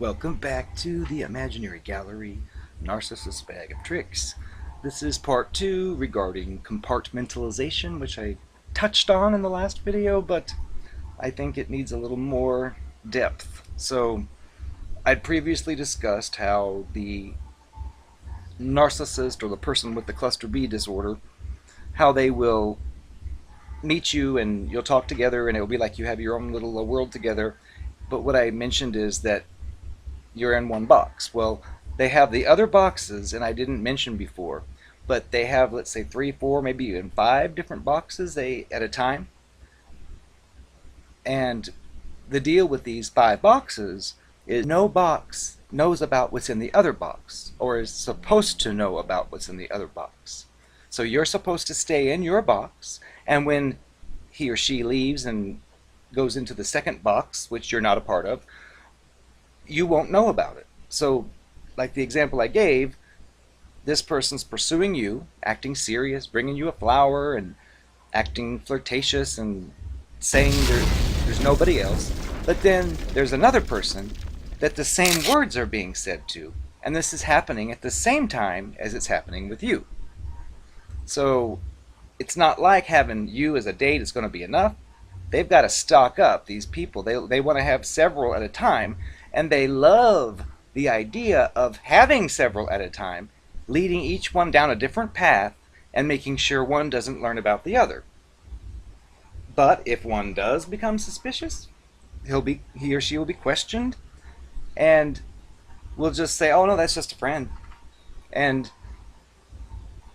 Welcome back to the Imaginary Gallery Narcissist Bag of Tricks. This is part 2 regarding compartmentalization, which I touched on in the last video, but I think it needs a little more depth. So, I'd previously discussed how the narcissist or the person with the cluster B disorder, how they will meet you and you'll talk together and it'll be like you have your own little world together. But what I mentioned is that you're in one box. Well, they have the other boxes, and I didn't mention before, but they have, let's say, 3, 4, maybe even 5 different boxes at a time. And the deal with these 5 boxes is no box knows about what's in the other box, or is supposed to know about what's in the other box. So you're supposed to stay in your box, and when he or she leaves and goes into the second box, which you're not a part of, you won't know about it. So, like the example I gave, this person's pursuing you, acting serious, bringing you a flower, and acting flirtatious, and saying there's nobody else. But then there's another person that the same words are being said to, and this is happening at the same time as it's happening with you. So, it's not like having you as a date is going to be enough. They've got to stock up, these people. They want to have several at a time, and they love the idea of having several at a time, leading each one down a different path and making sure one doesn't learn about the other. But if one does become suspicious, he or she will be questioned, and we'll just say, oh no, that's just a friend. And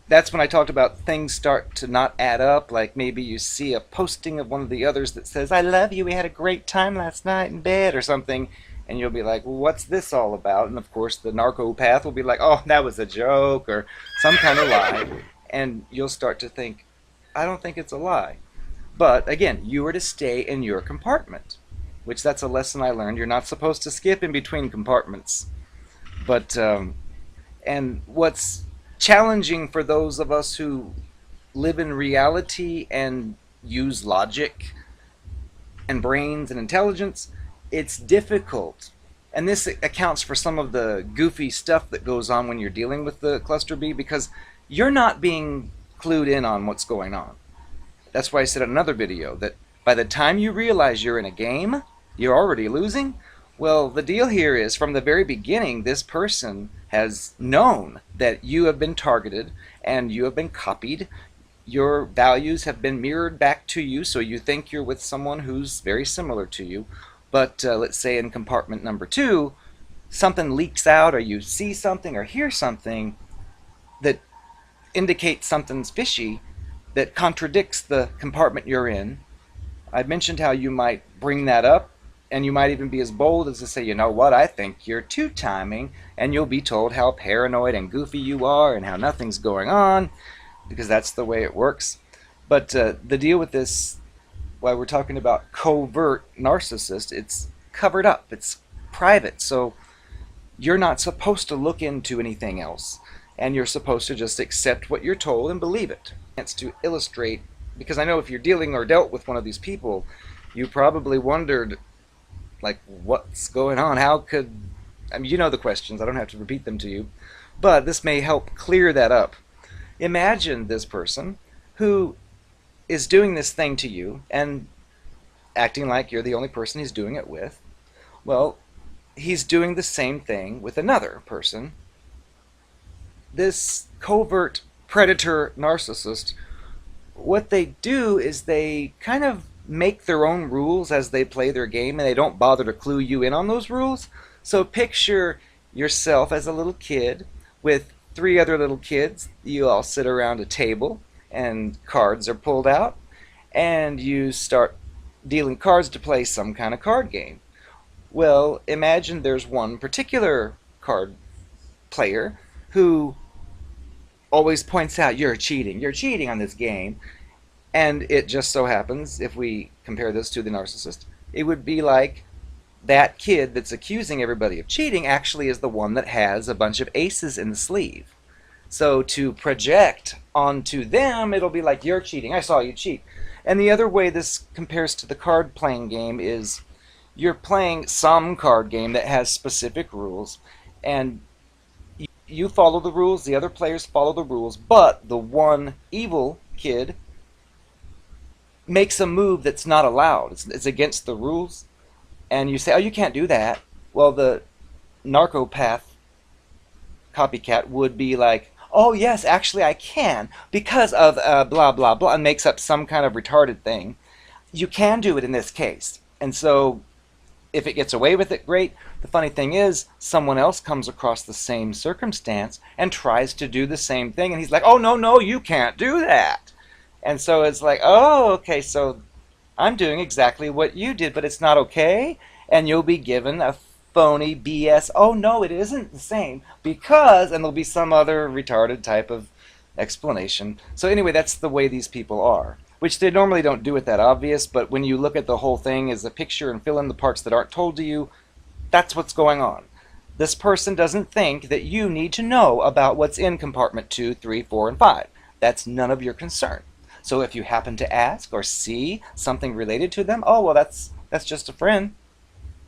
that's when I talked about things start to not add up, like maybe you see a posting of one of the others that says, I love you, we had a great time last night in bed, or something, and you'll be like, well, what's this all about? And of course the narcopath will be like, oh, that was a joke, or some kind of lie, and you'll start to think, I don't think it's a lie. But again, you are to stay in your compartment, which that's a lesson I learned. You're not supposed to skip in between compartments. But, and what's challenging for those of us who live in reality and use logic and brains and intelligence, it's difficult. And this accounts for some of the goofy stuff that goes on when you're dealing with the cluster B, because you're not being clued in on what's going on. That's why I said in another video that by the time you realize you're in a game, you're already losing. Well, the deal here is from the very beginning, this person has known that you have been targeted and you have been copied. Your values have been mirrored back to you, so you think you're with someone who's very similar to you. But let's say in compartment number 2, something leaks out, or you see something or hear something that indicates something's fishy, that contradicts the compartment you're in. I mentioned how you might bring that up, and you might even be as bold as to say, you know what, I think you're two-timing, and you'll be told how paranoid and goofy you are and how nothing's going on, because that's the way it works. But the deal with this, while we're talking about covert narcissist, it's covered up, it's private, so you're not supposed to look into anything else, and you're supposed to just accept what you're told and believe it. It's to illustrate, because I know if you're dealing or dealt with one of these people, you probably wondered, like, what's going on? How could, I mean, you know the questions, I don't have to repeat them to you, but this may help clear that up. Imagine this person who is doing this thing to you and acting like you're the only person he's doing it with. Well, he's doing the same thing with another person. This covert predator narcissist, what they do is they kind of make their own rules as they play their game, and they don't bother to clue you in on those rules. So picture yourself as a little kid with 3 other little kids. You all sit around a table and cards are pulled out, and you start dealing cards to play some kind of card game. Well, imagine there's one particular card player who always points out, you're cheating on this game. And it just so happens, if we compare this to the narcissist, it would be like that kid that's accusing everybody of cheating actually is the one that has a bunch of aces in the sleeve. So to project onto them, it'll be like, you're cheating, I saw you cheat. And the other way this compares to the card playing game is you're playing some card game that has specific rules, and you follow the rules, the other players follow the rules, but the one evil kid makes a move that's not allowed. It's against the rules, and you say, oh, you can't do that. Well, the narcopath copycat would be like, oh yes, actually I can, because of blah blah blah, and makes up some kind of retarded thing. You can do it in this case. And so if it gets away with it, great. The funny thing is, someone else comes across the same circumstance and tries to do the same thing, and he's like, oh no, no, you can't do that. And so it's like, oh, okay, so I'm doing exactly what you did, but it's not okay, and you'll be given a phony BS, oh no, it isn't the same, because, and there'll be some other retarded type of explanation. So anyway, that's the way these people are, which they normally don't do it that obvious, but when you look at the whole thing as a picture and fill in the parts that aren't told to you, that's what's going on. This person doesn't think that you need to know about what's in compartment 2, 3, 4, and 5. That's none of your concern. So if you happen to ask or see something related to them, oh, well, that's just a friend,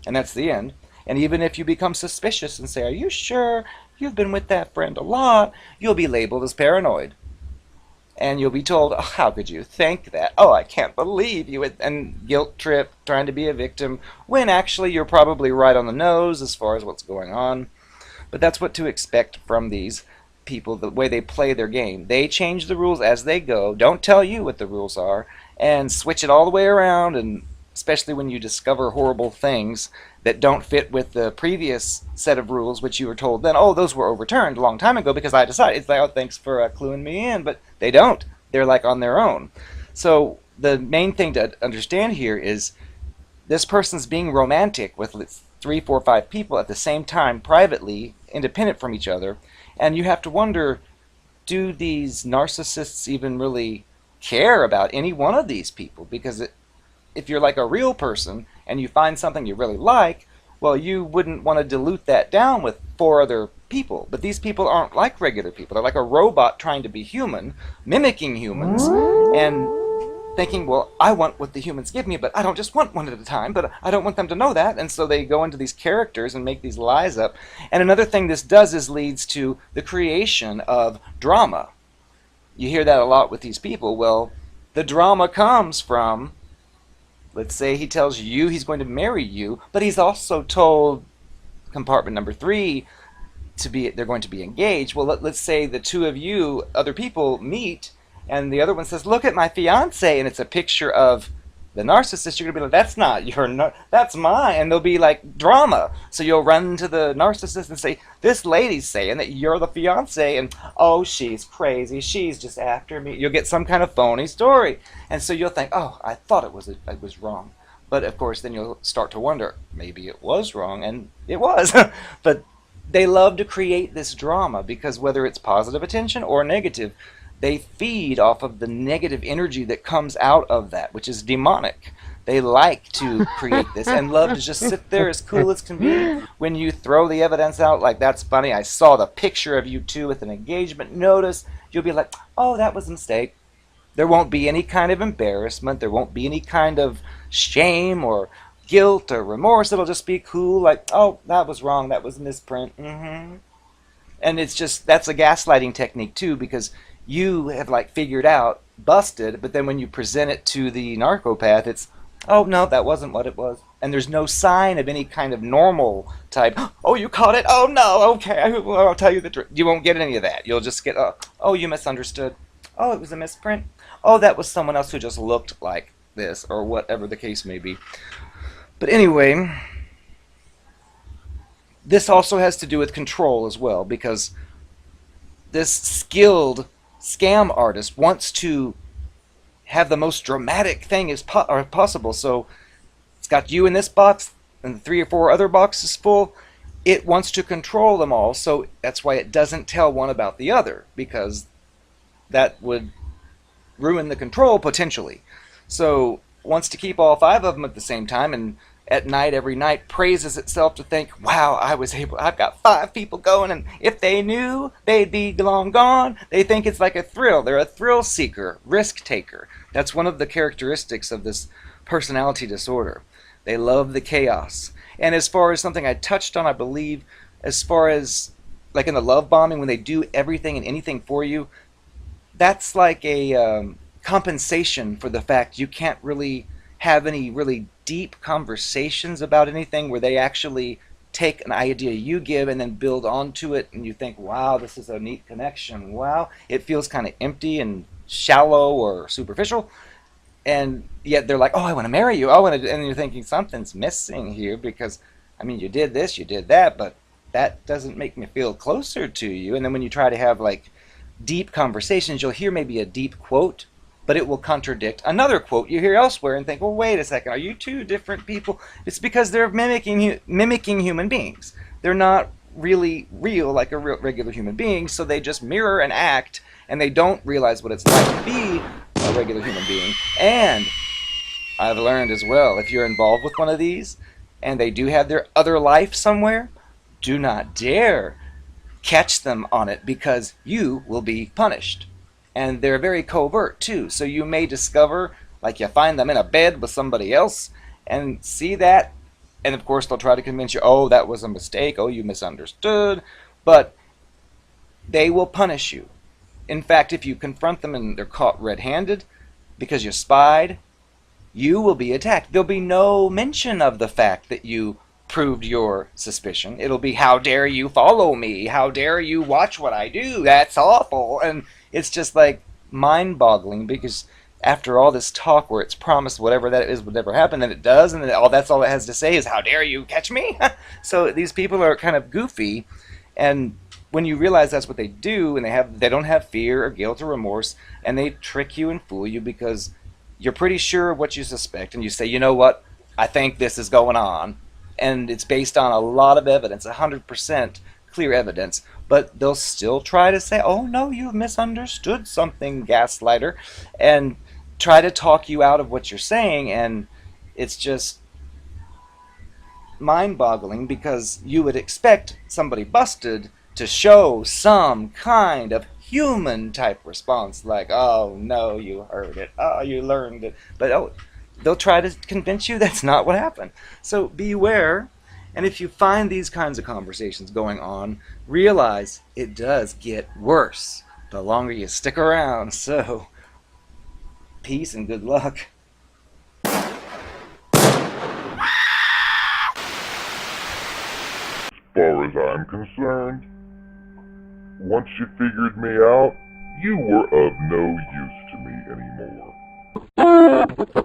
and that's the end. And even if you become suspicious and say, are you sure you've been with that friend a lot, you'll be labeled as paranoid. And you'll be told, oh, how could you think that? Oh, I can't believe you. And guilt trip, trying to be a victim, when actually you're probably right on the nose as far as what's going on. But that's what to expect from these people, the way they play their game. They change the rules as they go, don't tell you what the rules are, and switch it all the way around, and especially when you discover horrible things that don't fit with the previous set of rules, which you were told then, oh, those were overturned a long time ago because I decided. It's like, oh, thanks for cluing me in, but they don't. They're like on their own. So the main thing to understand here is this person's being romantic with 3, 4, 5 people at the same time, privately, independent from each other, and you have to wonder, do these narcissists even really care about any one of these people? Because if you're like a real person and you find something you really like, well, you wouldn't want to dilute that down with 4 other people. But these people aren't like regular people. They're like a robot trying to be human, mimicking humans, and thinking, well, I want what the humans give me, but I don't just want one at a time, but I don't want them to know that. And so they go into these characters and make these lies up. And another thing this does is leads to the creation of drama. You hear that a lot with these people. Well, the drama comes from, let's say he tells you he's going to marry you, but he's also told compartment number 3 they're going to be engaged. Well, let's say the 2 of you, other people, meet, and the other one says, look at my fiance, and it's a picture of the narcissist. You're going to be like, that's not your, that's mine. And there'll be like drama. So you'll run to the narcissist and say, this lady's saying that you're the fiance, and oh, she's crazy. She's just after me. You'll get some kind of phony story. And so you'll think, oh, I thought it was wrong. But of course, then you'll start to wonder, maybe it was wrong, and it was. But they love to create this drama because whether it's positive attention or negative, they feed off of the negative energy that comes out of that, which is demonic. They like to create this and love to just sit there as cool as can be. When you throw the evidence out, like, that's funny, I saw the picture of you 2 with an engagement notice, you'll be like, oh, that was a mistake. There won't be any kind of embarrassment. There won't be any kind of shame or guilt or remorse. It'll just be cool, like, oh, that was wrong. That was a misprint. And it's just, that's a gaslighting technique too, because you have like figured out, busted, but then when you present it to the narcopath, it's, oh no, that wasn't what it was. And there's no sign of any kind of normal type, oh, you caught it, oh no, okay, I'll tell you the truth. You won't get any of that. You'll just get, oh, you misunderstood. Oh, it was a misprint. Oh, that was someone else who just looked like this, or whatever the case may be. But anyway, this also has to do with control as well, because this skilled scam artist wants to have the most dramatic thing as possible. So it's got you in this box and 3 or 4 other boxes full. It wants to control them all, so that's why it doesn't tell one about the other, because that would ruin the control potentially. So wants to keep all 5 of them at the same time, and at night, every night, praises itself to think, wow, I've got 5 people going, and if they knew, they'd be long gone. They think it's like a thrill. They're a thrill seeker, risk taker. That's one of the characteristics of this personality disorder. They love the chaos. And as far as something I touched on, I believe, as far as like in the love bombing, when they do everything and anything for you, that's like a compensation for the fact you can't really have any really deep conversations about anything where they actually take an idea you give and then build onto it, and you think, wow, this is a neat connection. Wow, it feels kind of empty and shallow or superficial, and yet they're like, oh, I want to marry you. Oh, and you're thinking something's missing here because, I mean, you did this, you did that, but that doesn't make me feel closer to you. And then when you try to have like deep conversations, you'll hear maybe a deep quote, but it will contradict another quote you hear elsewhere and think, well, wait a second, are you two different people? It's because they're mimicking human beings. They're not really real like a regular human being, so they just mirror and act, and they don't realize what it's like to be a regular human being. And I've learned as well, if you're involved with one of these and they do have their other life somewhere, do not dare catch them on it, because you will be punished. And they're very covert too, so you may discover, like, you find them in a bed with somebody else and see that, and of course they'll try to convince you, oh, that was a mistake, oh, you misunderstood, but they will punish you. In fact, if you confront them and they're caught red-handed because you spied, you will be attacked. There'll be no mention of the fact that you proved your suspicion. It'll be, how dare you follow me? How dare you watch what I do? That's awful. And it's just like mind-boggling, because after all this talk where it's promised whatever that is would never happen, and it does, and that's all it has to say is, how dare you catch me? So these people are kind of goofy, and when you realize that's what they do, and they don't have fear or guilt or remorse, and they trick you and fool you because you're pretty sure of what you suspect, and you say, you know what, I think this is going on, and it's based on a lot of evidence, 100% clear evidence, but they'll still try to say, oh no, you've misunderstood something, gaslighter, and try to talk you out of what you're saying. And it's just mind-boggling, because you would expect somebody busted to show some kind of human type response, like, oh no, you heard it, oh, you learned it, but oh, they'll try to convince you that's not what happened. So beware, and if you find these kinds of conversations going on, realize it does get worse the longer you stick around. So peace and good luck. As far as I'm concerned, once you figured me out, you were of no use to me anymore.